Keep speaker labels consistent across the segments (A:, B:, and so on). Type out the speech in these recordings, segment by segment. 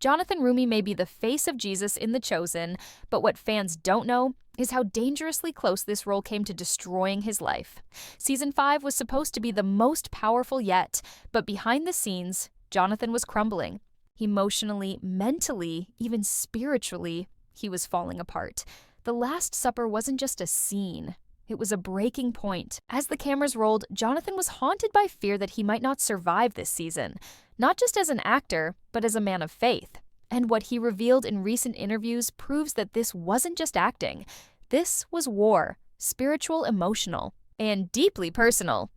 A: Jonathan Roumie may be the face of Jesus in The Chosen, but what fans don't know is how dangerously close this role came to destroying his life. Season 5 was supposed to be the most powerful yet, but behind the scenes, Jonathan was crumbling. Emotionally, mentally, even spiritually, he was falling apart. The Last Supper wasn't just a scene. It was a breaking point. As the cameras rolled, Jonathan was haunted by fear that he might not survive this season, not just as an actor, but as a man of faith. And what he revealed in recent interviews proves that this wasn't just acting. This was war, spiritual, emotional, and deeply personal.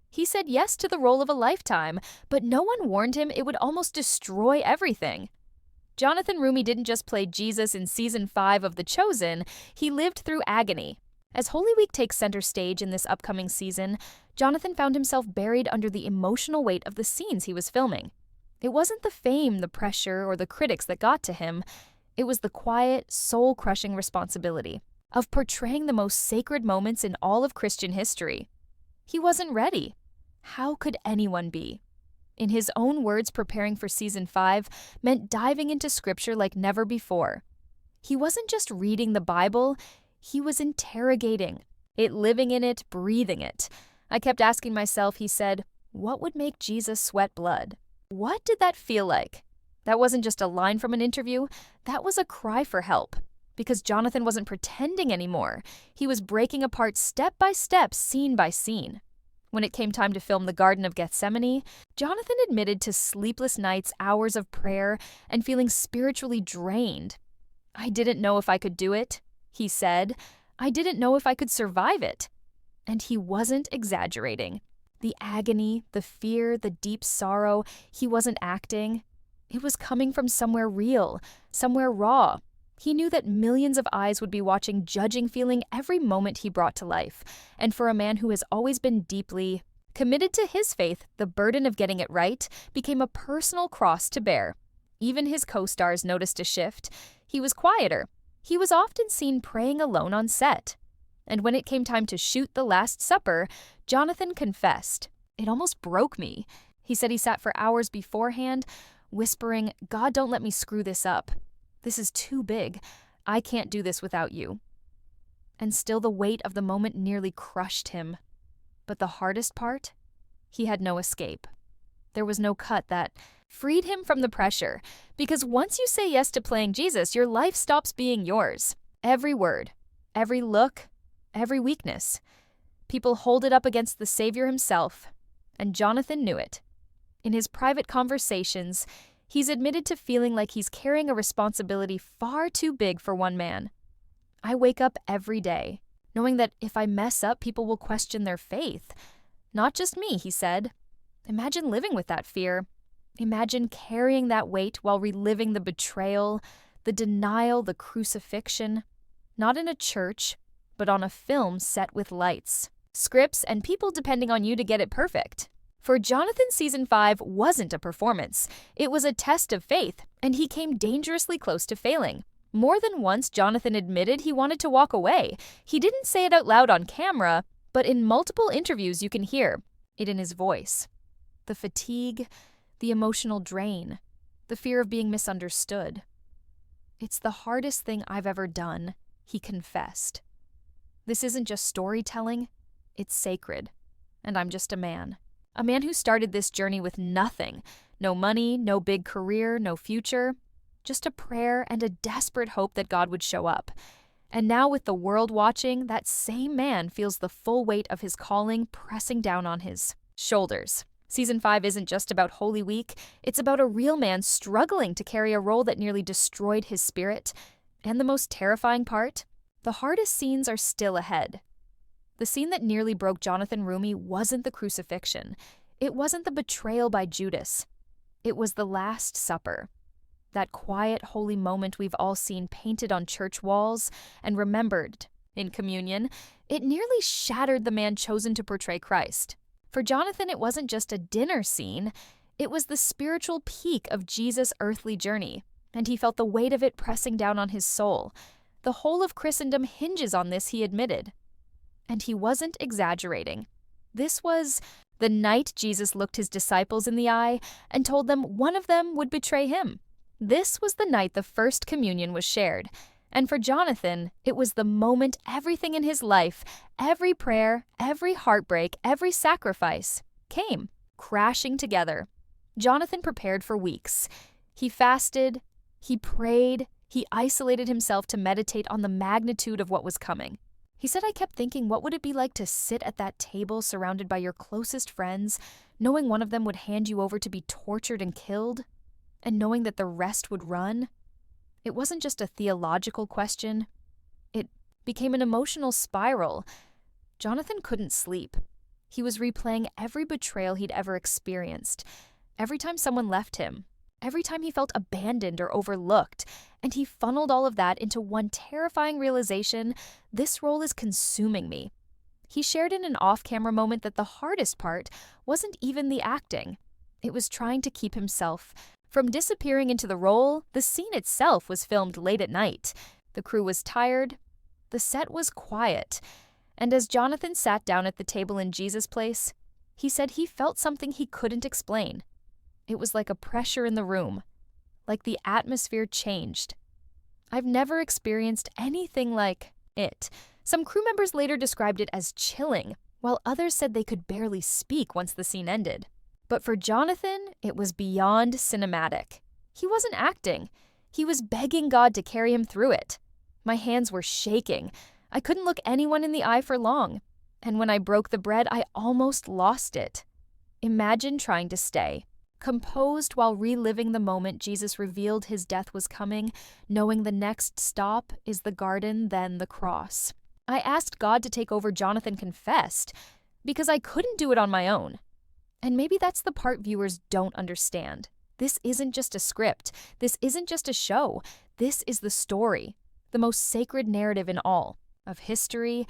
A: He said yes to the role of a lifetime, but no one warned him it would almost destroy everything. Jonathan Roumie didn't just play Jesus in Season 5 of The Chosen, he lived through Agony. As Holy Week takes center stage in this upcoming season, Jonathan found himself buried under the emotional weight of the scenes he was filming. It wasn't the fame, the pressure, or the critics that got to him. It was the quiet, soul-crushing responsibility of portraying the most sacred moments in all of Christian history. He wasn't ready. How could anyone be? In his own words, preparing for Season 5 meant diving into Scripture like never before. He wasn't just reading the Bible, he was interrogating it, living in it, breathing it. I kept asking myself, he said, what would make Jesus sweat blood? What did that feel like? That wasn't just a line from an interview, that was a cry for help. Because Jonathan wasn't pretending anymore. He was breaking apart step by step, scene by scene. When it came time to film the Garden of Gethsemane, Jonathan admitted to sleepless nights, hours of prayer, and feeling spiritually drained. I didn't know if I could do it, he said. I didn't know if I could survive it. And he wasn't exaggerating. The agony, the fear, the deep sorrow, he wasn't acting. It was coming from somewhere real, somewhere raw. He knew that millions of eyes would be watching, judging, feeling every moment he brought to life. And for a man who has always been deeply committed to his faith, the burden of getting it right became a personal cross to bear. Even his co-stars noticed a shift. He was quieter. He was often seen praying alone on set. And when it came time to shoot The Last Supper, Jonathan confessed. It almost broke me. He said he sat for hours beforehand, whispering, God, don't let me screw this up. This is too big. I can't do this without you. And still the weight of the moment nearly crushed him. But the hardest part? He had no escape. There was no cut that freed him from the pressure. Because once you say yes to playing Jesus, your life stops being yours. Every word, every look, every weakness. People hold it up against the Savior himself. And Jonathan knew it. In his private conversations, he's admitted to feeling like he's carrying a responsibility far too big for one man. I wake up every day, knowing that if I mess up, people will question their faith. Not just me, he said. Imagine living with that fear. Imagine carrying that weight while reliving the betrayal, the denial, the crucifixion. Not in a church, but on a film set with lights, scripts, and people depending on you to get it perfect. For Jonathan, Season 5 wasn't a performance. It was a test of faith, and he came dangerously close to failing. More than once, Jonathan admitted he wanted to walk away. He didn't say it out loud on camera, but in multiple interviews you can hear it in his voice. The fatigue, the emotional drain, the fear of being misunderstood. It's the hardest thing I've ever done, he confessed. This isn't just storytelling, it's sacred, and I'm just a man. A man who started this journey with nothing. No money, no big career, no future. Just a prayer and a desperate hope that God would show up. And now with the world watching, that same man feels the full weight of his calling pressing down on his shoulders. Season 5 isn't just about Holy Week. It's about a real man struggling to carry a role that nearly destroyed his spirit. And the most terrifying part? The hardest scenes are still ahead. The scene that nearly broke Jonathan Roumie wasn't the crucifixion. It wasn't the betrayal by Judas. It was the Last Supper. That quiet, holy moment we've all seen painted on church walls and remembered in communion. It nearly shattered the man chosen to portray Christ. For Jonathan, it wasn't just a dinner scene. It was the spiritual peak of Jesus' earthly journey, and he felt the weight of it pressing down on his soul. The whole of Christendom hinges on this, he admitted. And he wasn't exaggerating. This was the night Jesus looked his disciples in the eye and told them one of them would betray him. This was the night the first communion was shared. And for Jonathan, it was the moment everything in his life, every prayer, every heartbreak, every sacrifice, came crashing together. Jonathan prepared for weeks. He fasted, he prayed, he isolated himself to meditate on the magnitude of what was coming. He said, "I kept thinking, what would it be like to sit at that table surrounded by your closest friends, knowing one of them would hand you over to be tortured and killed, and knowing that the rest would run?" It wasn't just a theological question. It became an emotional spiral. Jonathan couldn't sleep. He was replaying every betrayal he'd ever experienced, every time someone left him, every time he felt abandoned or overlooked, and he funneled all of that into one terrifying realization: this role is consuming me. He shared in an off-camera moment that the hardest part wasn't even the acting. It was trying to keep himself from disappearing into the role. The scene itself was filmed late at night. The crew was tired. The set was quiet. And as Jonathan sat down at the table in Jesus' place, he said he felt something he couldn't explain. It was like a pressure in the room, like the atmosphere changed. I've never experienced anything like it. Some crew members later described it as chilling, while others said they could barely speak once the scene ended. But for Jonathan, it was beyond cinematic. He wasn't acting. He was begging God to carry him through it. My hands were shaking. I couldn't look anyone in the eye for long. And when I broke the bread, I almost lost it. Imagine trying to stay composed while reliving the moment Jesus revealed his death was coming, knowing the next stop is the garden, then the cross. I asked God to take over. Jonathan confessed, because I couldn't do it on my own. And maybe that's the part viewers don't understand. This isn't just a script. This isn't just a show. This is the story, the most sacred narrative in all of history.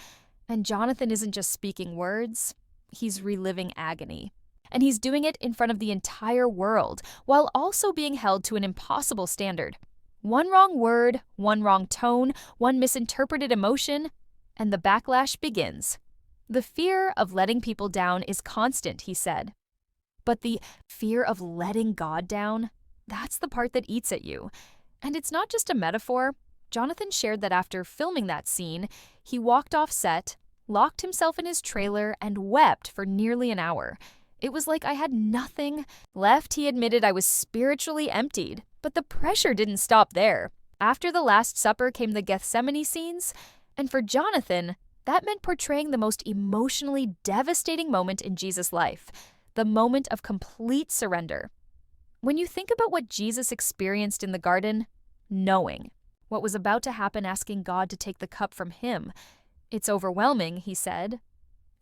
A: And Jonathan isn't just speaking words. He's reliving agony. And he's doing it in front of the entire world, while also being held to an impossible standard. One wrong word, one wrong tone, one misinterpreted emotion, and the backlash begins. The fear of letting people down is constant, he said. But the fear of letting God down, that's the part that eats at you. And it's not just a metaphor. Jonathan shared that after filming that scene, he walked off set, locked himself in his trailer, and wept for nearly an hour. It was like I had nothing left. He admitted I was spiritually emptied. But the pressure didn't stop there. After the Last Supper came the Gethsemane scenes, and for Jonathan, that meant portraying the most emotionally devastating moment in Jesus' life, the moment of complete surrender. When you think about what Jesus experienced in the garden, knowing what was about to happen, asking God to take the cup from him, it's overwhelming, he said.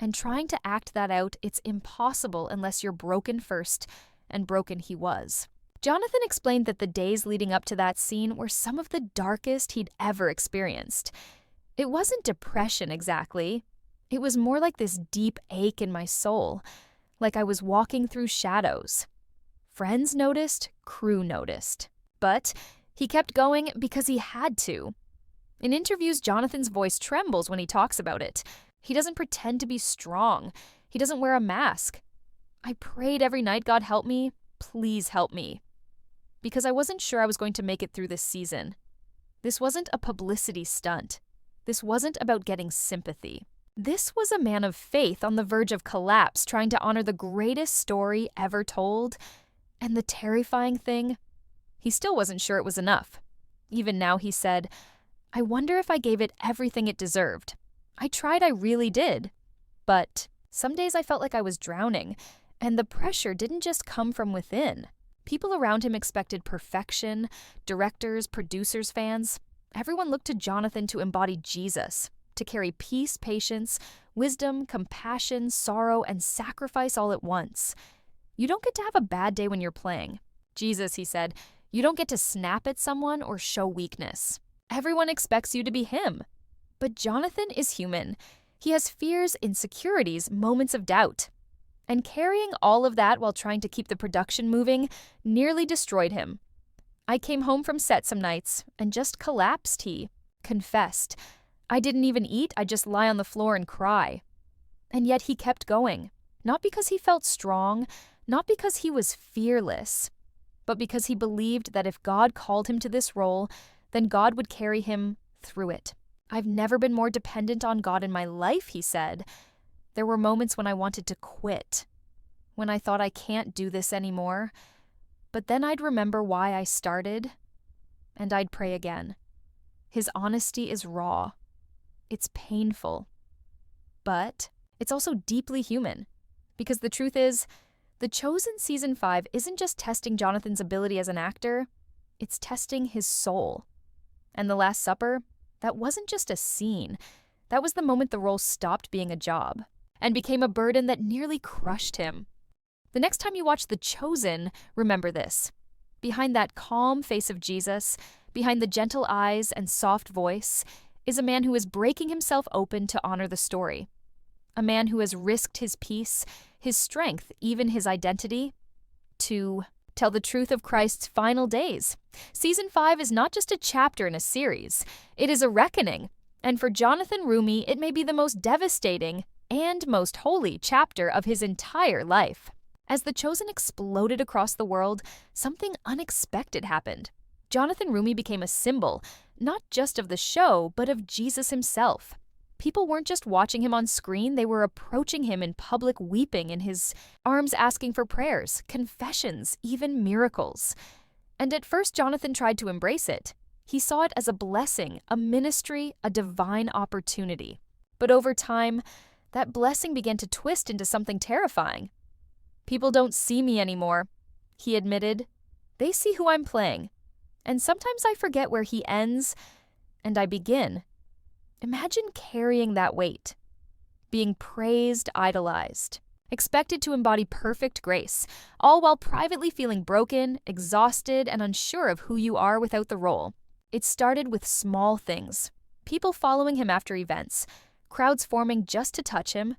A: And trying to act that out, it's impossible unless you're broken first, and broken he was. Jonathan explained that the days leading up to that scene were some of the darkest he'd ever experienced. It wasn't depression exactly. It was more like this deep ache in my soul, like I was walking through shadows. Friends noticed, crew noticed. But he kept going because he had to. In interviews, Jonathan's voice trembles when he talks about it. He doesn't pretend to be strong. He doesn't wear a mask. I prayed every night, God help me, please help me. Because I wasn't sure I was going to make it through this season. This wasn't a publicity stunt. This wasn't about getting sympathy. This was a man of faith on the verge of collapse, trying to honor the greatest story ever told. And the terrifying thing, he still wasn't sure it was enough. Even now, he said, I wonder if I gave it everything it deserved. I tried, I really did. But some days I felt like I was drowning, and the pressure didn't just come from within. People around him expected perfection, directors, producers, fans. Everyone looked to Jonathan to embody Jesus, to carry peace, patience, wisdom, compassion, sorrow, and sacrifice all at once. You don't get to have a bad day when you're playing. Jesus, he said, you don't get to snap at someone or show weakness. Everyone expects you to be him. But Jonathan is human. He has fears, insecurities, moments of doubt. And carrying all of that while trying to keep the production moving nearly destroyed him. I came home from set some nights and just collapsed, he confessed. I didn't even eat, I'd just lie on the floor and cry. And yet he kept going. Not because he felt strong, not because he was fearless, but because he believed that if God called him to this role, then God would carry him through it. "I've never been more dependent on God in my life," he said. "There were moments when I wanted to quit, when I thought I can't do this anymore, but then I'd remember why I started, and I'd pray again." His honesty is raw. It's painful. But it's also deeply human. Because the truth is, The Chosen Season 5 isn't just testing Jonathan's ability as an actor, it's testing his soul. And The Last Supper, that wasn't just a scene. That was the moment the role stopped being a job and became a burden that nearly crushed him. The next time you watch The Chosen, remember this. Behind that calm face of Jesus, behind the gentle eyes and soft voice, is a man who is breaking himself open to honor the story. A man who has risked his peace, his strength, even his identity, to tell the truth of Christ's final days. Season 5 is not just a chapter in a series. It is a reckoning. And for Jonathan Roumie, it may be the most devastating and most holy chapter of his entire life. As The Chosen exploded across the world, something unexpected happened. Jonathan Roumie became a symbol, not just of the show, but of Jesus himself. People weren't just watching him on screen, they were approaching him in public, weeping in his arms, asking for prayers, confessions, even miracles. And at first, Jonathan tried to embrace it. He saw it as a blessing, a ministry, a divine opportunity. But over time, that blessing began to twist into something terrifying. "People don't see me anymore," he admitted. "They see who I'm playing. And sometimes I forget where he ends and I begin." Imagine carrying that weight. Being praised, idolized, expected to embody perfect grace, all while privately feeling broken, exhausted, and unsure of who you are without the role. It started with small things. People following him after events, crowds forming just to touch him.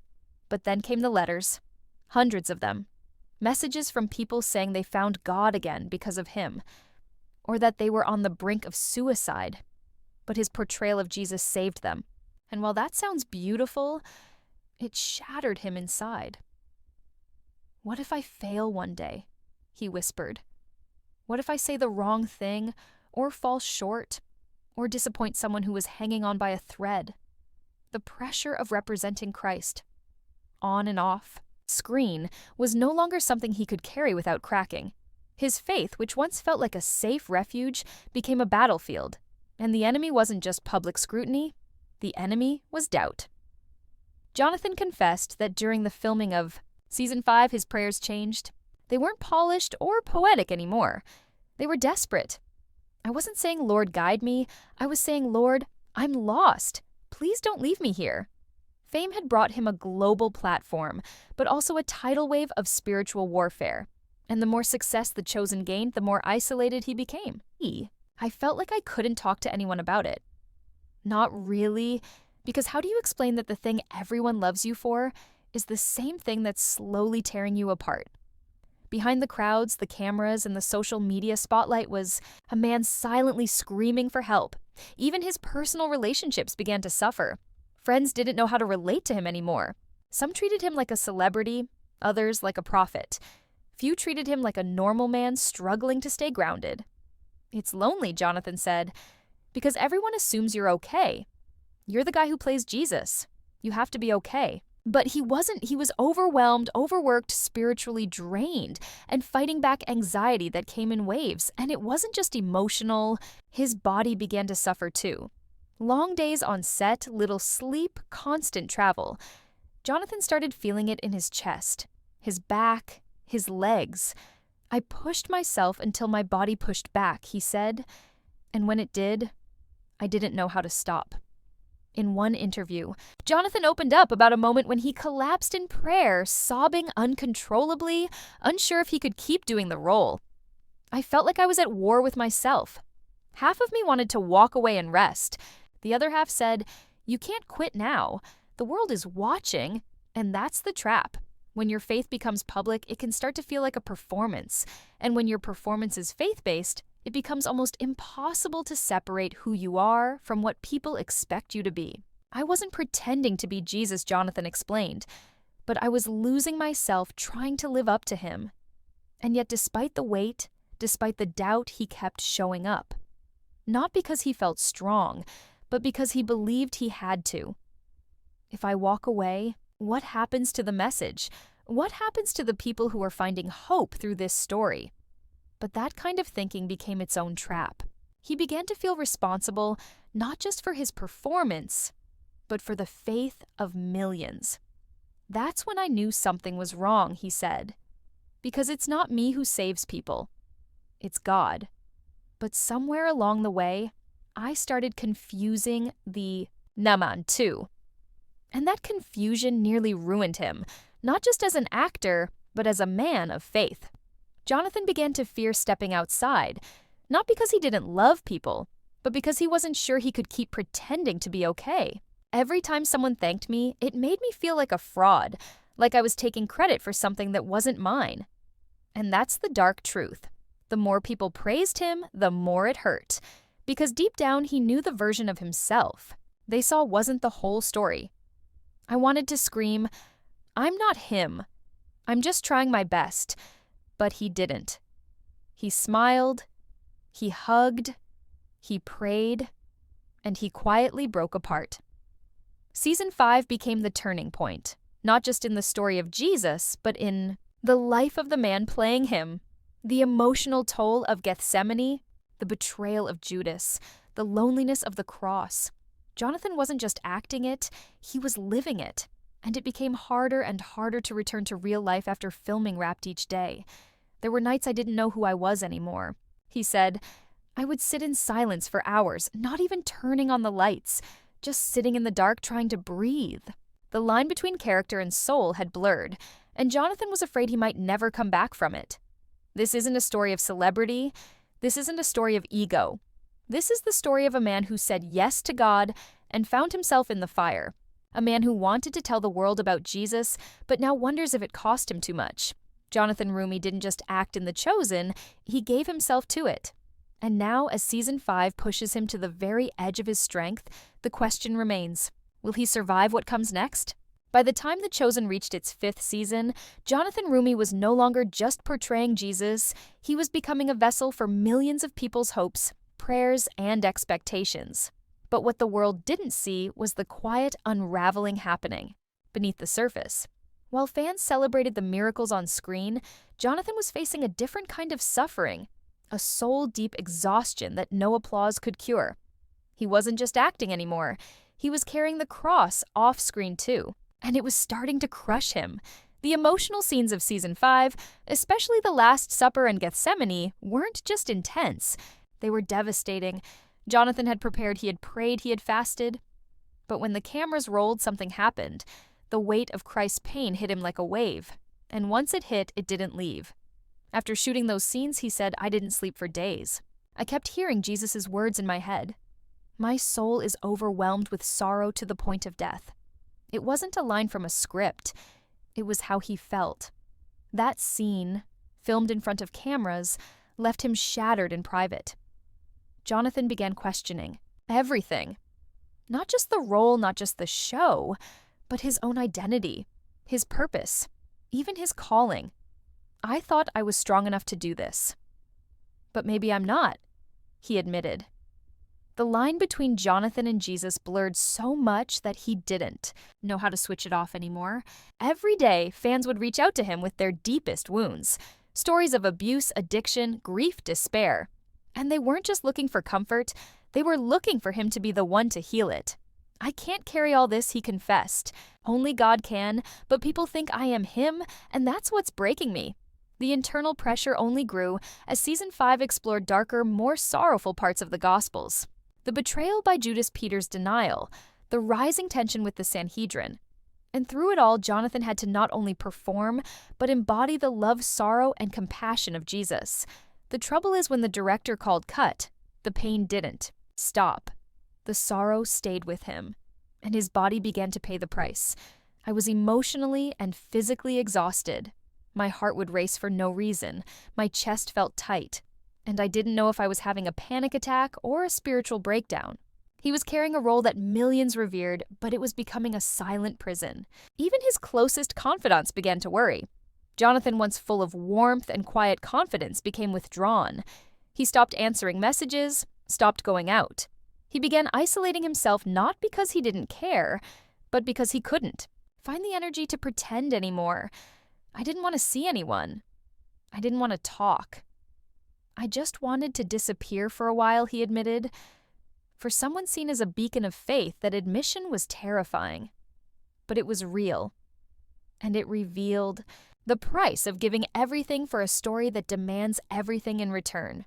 A: But then came the letters. Hundreds of them. Messages from people saying they found God again because of him, or that they were on the brink of suicide, but his portrayal of Jesus saved them. And while that sounds beautiful, it shattered him inside. "What if I fail one day?" he whispered. "What if I say the wrong thing, or fall short, or disappoint someone who was hanging on by a thread?" The pressure of representing Christ, on and off screen, was no longer something he could carry without cracking. His faith, which once felt like a safe refuge, became a battlefield. And the enemy wasn't just public scrutiny, the enemy was doubt. Jonathan confessed that during the filming of Season 5, his prayers changed. They weren't polished or poetic anymore. They were desperate. "I wasn't saying, 'Lord, guide me.' I was saying, 'Lord, I'm lost. Please don't leave me here.'" Fame had brought him a global platform, but also a tidal wave of spiritual warfare. And the more success The Chosen gained, the more isolated he became. I felt like I couldn't talk to anyone about it. Not really, because how do you explain that the thing everyone loves you for is the same thing that's slowly tearing you apart? Behind the crowds, the cameras, and the social media spotlight was a man silently screaming for help. Even his personal relationships began to suffer. Friends didn't know how to relate to him anymore. Some treated him like a celebrity, others like a prophet. Few treated him like a normal man struggling to stay grounded. "It's lonely," Jonathan said, "because everyone assumes you're okay. You're the guy who plays Jesus. You have to be okay." But he wasn't. He was overwhelmed, overworked, spiritually drained, and fighting back anxiety that came in waves. And it wasn't just emotional. His body began to suffer too. Long days on set, little sleep, constant travel. Jonathan started feeling it in his chest, his back, his legs. "I pushed myself until my body pushed back," he said. "And when it did, I didn't know how to stop." In one interview, Jonathan opened up about a moment when he collapsed in prayer, sobbing uncontrollably, unsure if he could keep doing the role. "I felt like I was at war with myself. Half of me wanted to walk away and rest. The other half said, 'You can't quit now. The world is watching,' and that's the trap. When your faith becomes public, it can start to feel like a performance. And when your performance is faith-based, it becomes almost impossible to separate who you are from what people expect you to be." "I wasn't pretending to be Jesus," Jonathan explained, "but I was losing myself trying to live up to him. And yet despite the weight, despite the doubt he kept showing up. Not because he felt strong, but because he believed he had to. If I walk away, what happens to the message? What happens to the people who are finding hope through this story? But that kind of thinking became its own trap. He began to feel responsible not just for his performance, but for the faith of millions. That's when I knew something was wrong, he said. Because it's not me who saves people. It's God. But somewhere along the way, I started confusing the naman too. And that confusion nearly ruined him, not just as an actor, but as a man of faith. Jonathan began to fear stepping outside, not because he didn't love people, but because he wasn't sure he could keep pretending to be okay. Every time someone thanked me, it made me feel like a fraud, like I was taking credit for something that wasn't mine. And that's the dark truth. The more people praised him, the more it hurt. Because deep down, he knew the version of himself they saw wasn't the whole story. I wanted to scream, "I'm not him. I'm just trying my best." But he didn't. He smiled, he hugged, he prayed, and he quietly broke apart. Season 5 became the turning point, not just in the story of Jesus, but in the life of the man playing him. The emotional toll of Gethsemane, the betrayal of Judas, the loneliness of the cross. Jonathan wasn't just acting it, he was living it. And it became harder and harder to return to real life after filming wrapped each day. There were nights I didn't know who I was anymore. He said, I would sit in silence for hours, not even turning on the lights, just sitting in the dark trying to breathe. The line between character and soul had blurred, and Jonathan was afraid he might never come back from it. This isn't a story of celebrity. This isn't a story of ego. This is the story of a man who said yes to God and found himself in the fire. A man who wanted to tell the world about Jesus, but now wonders if it cost him too much. Jonathan Roumie didn't just act in The Chosen, he gave himself to it. And now, as Season 5 pushes him to the very edge of his strength, the question remains, will he survive what comes next? By the time The Chosen reached its 5th season, Jonathan Roumie was no longer just portraying Jesus, he was becoming a vessel for millions of people's hopes, prayers, and expectations. But what the world didn't see was the quiet unraveling happening beneath the surface. While fans celebrated the miracles on screen, Jonathan was facing a different kind of suffering, a soul-deep exhaustion that no applause could cure. He wasn't just acting anymore. He was carrying the cross off-screen too, and it was starting to crush him. The emotional scenes of Season 5, especially the Last Supper and Gethsemane, weren't just intense. They were devastating. Jonathan had prepared, he had prayed, he had fasted. But when the cameras rolled, something happened. The weight of Christ's pain hit him like a wave. And once it hit, it didn't leave. After shooting those scenes, he said, I didn't sleep for days. I kept hearing Jesus' words in my head. My soul is overwhelmed with sorrow to the point of death. It wasn't a line from a script. It was how he felt. That scene, filmed in front of cameras, left him shattered in private. Jonathan began questioning everything. Not just the role, not just the show, but his own identity, his purpose, even his calling. I thought I was strong enough to do this. But maybe I'm not, he admitted. The line between Jonathan and Jesus blurred so much that he didn't know how to switch it off anymore. Every day, fans would reach out to him with their deepest wounds, stories of abuse, addiction, grief, despair. And they weren't just looking for comfort, they were looking for him to be the one to heal it. I can't carry all this, he confessed. Only God can, but people think I am him, and that's what's breaking me. The internal pressure only grew as Season 5 explored darker, more sorrowful parts of the Gospels. The betrayal by Judas, Peter's denial, the rising tension with the Sanhedrin. And through it all, Jonathan had to not only perform, but embody the love, sorrow, and compassion of Jesus. The trouble is when the director called cut, the pain didn't stop. The sorrow stayed with him, and his body began to pay the price. I was emotionally and physically exhausted. My heart would race for no reason. My chest felt tight, and I didn't know if I was having a panic attack or a spiritual breakdown. He was carrying a role that millions revered, but it was becoming a silent prison. Even his closest confidants began to worry. Jonathan, once full of warmth and quiet confidence, became withdrawn. He stopped answering messages, stopped going out. He began isolating himself not because he didn't care, but because he couldn't find the energy to pretend anymore. I didn't want to see anyone. I didn't want to talk. I just wanted to disappear for a while, he admitted. For someone seen as a beacon of faith, that admission was terrifying. But it was real. And it revealed the price of giving everything for a story that demands everything in return.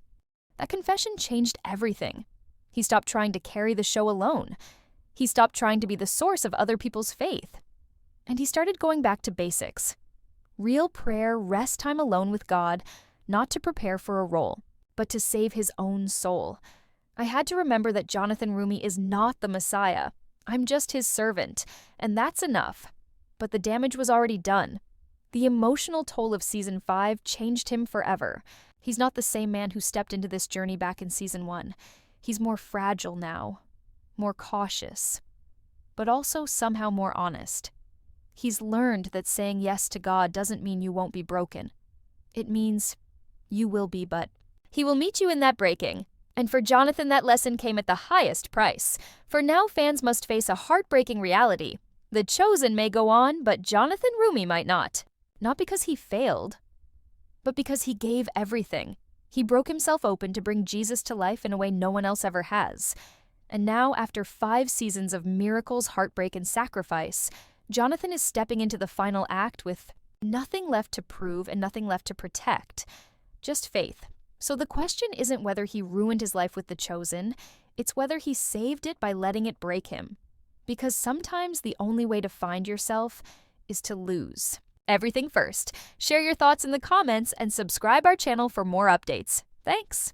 A: That confession changed everything. He stopped trying to carry the show alone. He stopped trying to be the source of other people's faith. And he started going back to basics. Real prayer, rest time alone with God, not to prepare for a role, but to save his own soul. I had to remember that Jonathan Roumie is not the Messiah. I'm just his servant, and that's enough. But the damage was already done. The emotional toll of Season 5 changed him forever. He's not the same man who stepped into this journey back in Season 1. He's more fragile now, more cautious, but also somehow more honest. He's learned that saying yes to God doesn't mean you won't be broken. It means you will be, but he will meet you in that breaking. And for Jonathan, that lesson came at the highest price. For now, fans must face a heartbreaking reality. The Chosen may go on, but Jonathan Roumie might not. Not because he failed, but because he gave everything. He broke himself open to bring Jesus to life in a way no one else ever has. And now, after 5 seasons of miracles, heartbreak, and sacrifice, Jonathan is stepping into the final act with nothing left to prove and nothing left to protect. Just faith. So the question isn't whether he ruined his life with The Chosen, it's whether he saved it by letting it break him. Because sometimes the only way to find yourself is to lose. Everything first. Share your thoughts in the comments and subscribe our channel for more updates. Thanks!